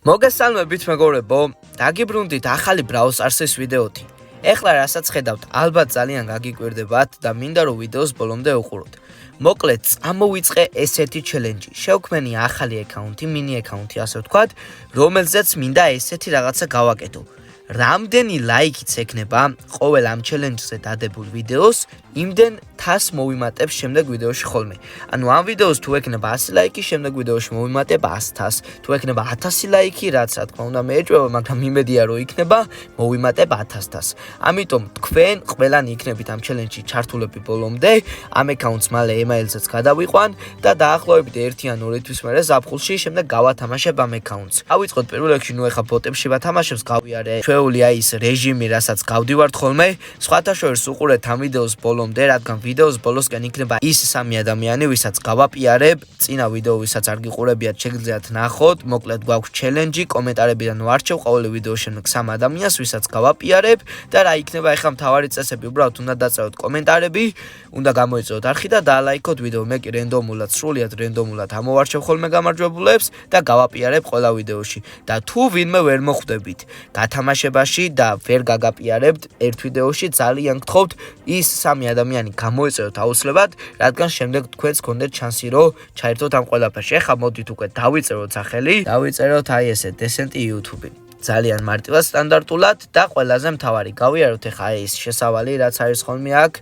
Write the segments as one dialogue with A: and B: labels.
A: მოგესალმებით მეგობრებო, დაგიბრუნდით ახალი Brawl Stars-ის ვიდეოთი. ეხლა რასაც ხედავთ, ალბათ ძალიან გაგიკვირდებათ და მინდა რომ ვიდეოს ბოლომდე უყუროთ. მოკლედ, წამოვიწყე ესეთი ჩელენჯი. შევქმენი ახალი აკაუნთი, მინი აკაუნთი ასე ვთქვათ, რომელზეც მინდა ესეთი რაღაცა გავაკეთო. რამდენი ლაიქიც ექნება ყოველ ამ ჩელენჯზე დადებულ ვიდეოს, იმდენ თას მოვიმატებ შემდეგ ვიდეოში ხოლმე. ანუ ამ ვიდეოს თუ ექნება 100 ლაიქი, შემდეგ ვიდეოში მოვიმატებ 100 თას. თუ ექნება 1000 ლაიქი, რაც რა თქმა უნდა მეეჭვება, მაგრამ იმედია რომ იქნება, მოვიმატებ 1000 თას. ამიტომ თქვენ ყველანი იქნებით ამ ჩელენჯში ჩართულები ბოლომდე, ამ აკაუნტს მალე email-ზეც გადავიყვან და დაახლოებით 1 ან 2 თვის მერე ზაფხულში შემდეგ გავათამაშებ ამ აკაუნტს. ავიწყოთ პირველ რიგში ნუ ეხა ბოტებში ვათამაშებს, გავიარე ჩვეული აი ის რეჟიმი, რასაც გავდივართ ხოლმე. სხვათა შორის უყურეთ ამ ვიდეოს ბოლომდე, რადგან ვიდეოს ბოლოსკენ იქნება ის 3 ადამიანი, ვისაც გავაპიარებ. წინა ვიდეო ვისაც არ გიყურებიათ, შეგიძლიათ ნახოთ. მოკლედ გვაქვს ჩელენჯი, კომენტარებიდან ვარჩევ ყოველი ვიდეოს შემდეგ 3 ადამიანს, ვისაც გავაპიარებ და რა იქნება ეხლა მთავარი წესები, უბრალოდ უნდა დაწეროთ კომენტარები, უნდა გამოიწვიოთ არხი და დაალაიქოთ ვიდეო. მე კი რენდომულად, სრულიად რენდომულად ამოვარჩევ ხოლმე გამარჯვებულებს და გავაპიარებ ყველა ვიდეოში. და თუ ვინმე ვერ მოხვდებით გათამაშებაში და ვერ გაგაპიარებთ ერთ ვიდეოში, ძალიან გთხოვთ ის 3 ადამიანი გამოეწეროთ აუცილებლად, რადგან შემდეგ თქვენს გქონდეთ შანსი რომ ჩაერთოთ ამ ყველაფერში. ეხლა მოდით უკვე დავიწეროთ სახელი, დავიწეროთ აი ესე Decent YouTube. ძალიან მარტივად, სტანდარტულად და ყველაზე მთავარი გავიაროთ ეხლა აი ეს შესავალი, რაც არის ხოლმე აქ.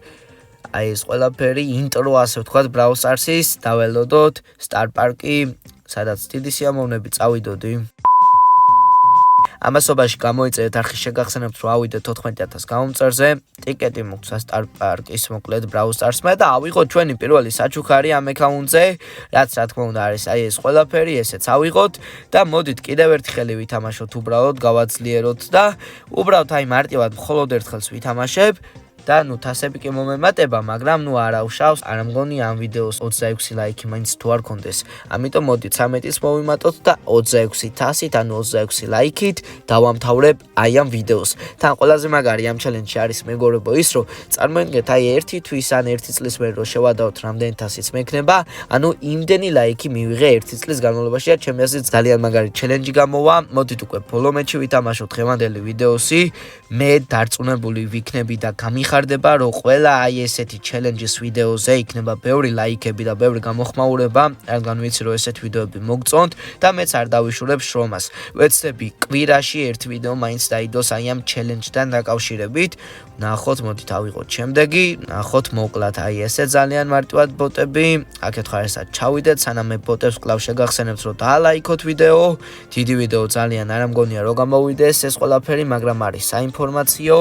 A: აი ეს ყველაფერი ინტრო ასე ვთქვათ Brawl Stars-ის, დაველოდოთ Star Park-ი, სადაც დიდი სიამოვნები წავიდოდი. ამასობაში გამოიწერეთ არხი, შეგახსენებთ რომ ავიდეთ 14000 გამომწერზე, ტიკეტი მოგცა Star Park-ის მოკლედ Brawl Stars-მე და ავიღოთ ჩვენი პირველი საჩუქარი ამ აკაუნტზე, რაც რა თქმა უნდა არის აი ეს ყველაფერი, ესეც ავიღოთ და მოდით კიდევ ერთი ხელი ვითამაშოთ, უბრალოდ გავაძლიეროთ და უბრალოდ აი მარტივად მხოლოდ ერთხელს ვითამაშებ. და ნუ თასები კი მომემატება, მაგრამ ნუ არა უშავს, არ მგონი ამ ვიდეოს 26 ლაიქი მაინც თუ არ კონდეს. ამიტომ მოდით 13-ს მოვიმატოთ და 26 თასით, ანუ 26 ლაიქით დავამთავრებ აი ამ ვიდეოს. თან ყველაზე მაგარი ამ ჩელენჯში არის მეგობრებო ის, რომ წარმოიდგინეთ აი 1 თვის ან 1 წლის მერე რომ შევადაოთ რამდენი თასიც მექნება, ანუ იმდენი ლაიქი მივიღე 1 წლის განმავლობაში და ჩემი აზრით ძალიან მაგარი ჩელენჯი გამოვა. მოდით უკვე ბოლო მეჩი ვითამაშოთ დღევანდელი ვიდეოსი. მე დარწმუნებული ვიქნები და გამიხარდება რომ ყველა აი ესეთი ჩელენჯის ვიდეოზე იქნება ბევრი ლაიქები და ბევრი გამოხმაურება, რადგან ვიცი რომ ესეთი ვიდეოები მოგწონთ და მეც არ დავიშურებ შრომას. ვეცდები კვირაში ერთ ვიდეო მაინც დაიდოს აი ამ ჩელენჯთან დაკავშირებით. ნახოთ, მოდით ავიღოთ შემდეგი, ნახოთ მოკლათ აი ესე ძალიან მარტივად ბოტები. აქეთ ხარესად ჩავიდეთ, სანამ მე ბოტებს კლავ შეგახსენებთ რომ დაალაიქოთ ვიდეო. დიდი ვიდეო ძალიან არ მგონია რომ გამოვიდეს ეს ყველაფერი, მაგრამ არის საინფორმაციო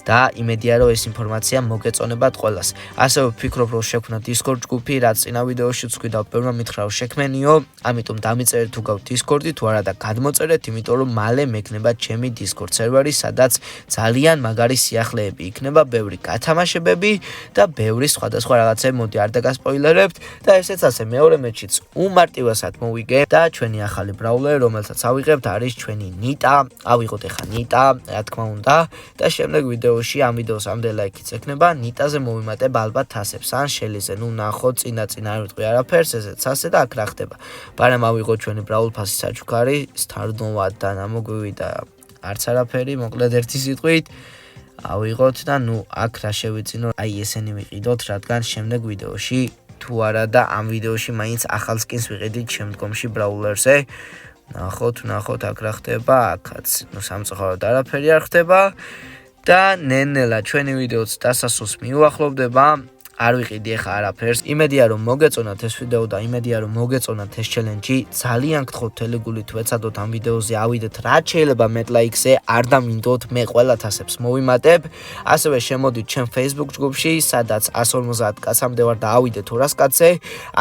A: და იმედია რომ ეს ინფორმაცია მოგეწონებათ ყველას. ასევე ვფიქრობ რომ შექმნა Discord ჯგუფი, რაც წინა ვიდეოში ვთქვი და ბევრმა მითხრა რომ შექმენიო, ამიტომ დამიწერეთ თუ გაქვთ Discord-ი, თუ არა და გადმოწერეთ, იმიტომ რომ მალე მექნება ჩემი Discord სერვერი, სადაც ძალიან მაგარი სიახლეები იქნება, ბევრი გათამაშებები და ბევრი სხვადასხვა რაღაცები. მოდი არ დაგასპოილერებთ და ესეც ასე მეორე მეჩიც უმარტივესად მოვიგე და ჩვენი ახალი ბრაულერი, რომელსაც ავიღებთ, არის ჩვენი ნიტა. ავიღოთ ეხა ნიტა, რა თქმა უნდა, და შემდეგ ვიდეოში ამ ვიდეოს ამდენ ლაიქიც ექნება, ნიტაზე მოვიმატებ ალბათ თასებს ან შელიზე. ნუ ნახოთ, წინა არ ვიტყვი არაფერს, ესეც ასე და აქ რა ხდება. პარამ ავიღოთ ჩვენი Brawl Pass-ის საჩუქარი, სტარდნოვა და ნამოგვივიდა არც არაფერი, მოკლედ ერთი სიტყვით ავიღოთ და ნუ აქ რა შევიწინო, აი ესენი ვიყიდოთ, რადგან შემდეგ ვიდეოში თუ არა და ამ ვიდეოში მაინც ახალ სკინს ვიყიდით შემდგომში Brawler-ზე. ნახოთ აქ რა ხდება, აქაც ნუ სამწუხაროდ არაფერი არ ხდება და ნენელა ჩვენი ვიდეოც დასასრულს მიუახლოვდება. არ ვიყიდი ეხა არაფერს. იმედია რომ მოგეწონათ ეს ვიდეო და იმედია რომ მოგეწონათ ეს ჩელენჯი. ძალიან გთხოვთ თელეგულით ვეცადოთ ამ ვიდეოზე ავიდეთ რაც შეიძლება მეტ ლაიქზე, არ დამინდოთ, მე ყველა თასებს მოვიმატებ. ასევე შემოდით ჩემ Facebook ჯგუფში, სადაც 150 კაცამდე ვარ და ავიდეთ 200 კაცზე.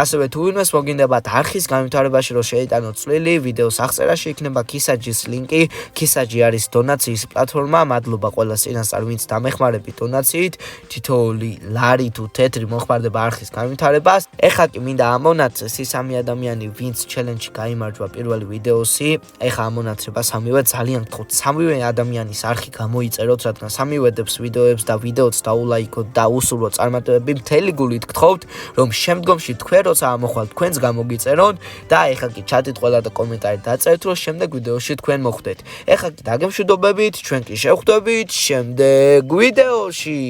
A: ასევე თუ ვინმეს მოგინდებათ არხის განვითარებაში რომ შეიტანოთ წვლილი, ვიდეოს აღწერაში იქნება KISAJI-ის ლინკი. KISAJI არის დონაციის პლატფორმა. მადლობა ყველა წინასწარ ვინც დამეხმარებით დონაციით. თითოეული ლარი თუ თეთრი მოხმარდება არხის განვითარებას. ეხლა კი მინდა ამონაცრეს ის 3 ადამიანი, ვინც ჩელენჯში გაიმარჯვა პირველი ვიდეოსი. ეხლა ამონაცრება სამივე ძალიან გთხოვთ, სამივე ადამიანის არხი გამოიწეროთ, რადგან სამივე დებს ვიდეოებს და ვიდეოც დაულაიქოთ და უსურვოთ წარმატებები. მთელი გულით გთხოვთ, რომ შემდგომში თქვენ როცა ამოხვალთ, თქვენს გამოგიწეროთ და ეხლა კი ჩატით ყველა და კომენტარი დაწერთ, რომ შემდეგ ვიდეოში თქვენ მოხვდეთ. ეხლა კი დაგემშვიდობებით, ჩვენ კი შევხვდებით შემდეგ ვიდეოში.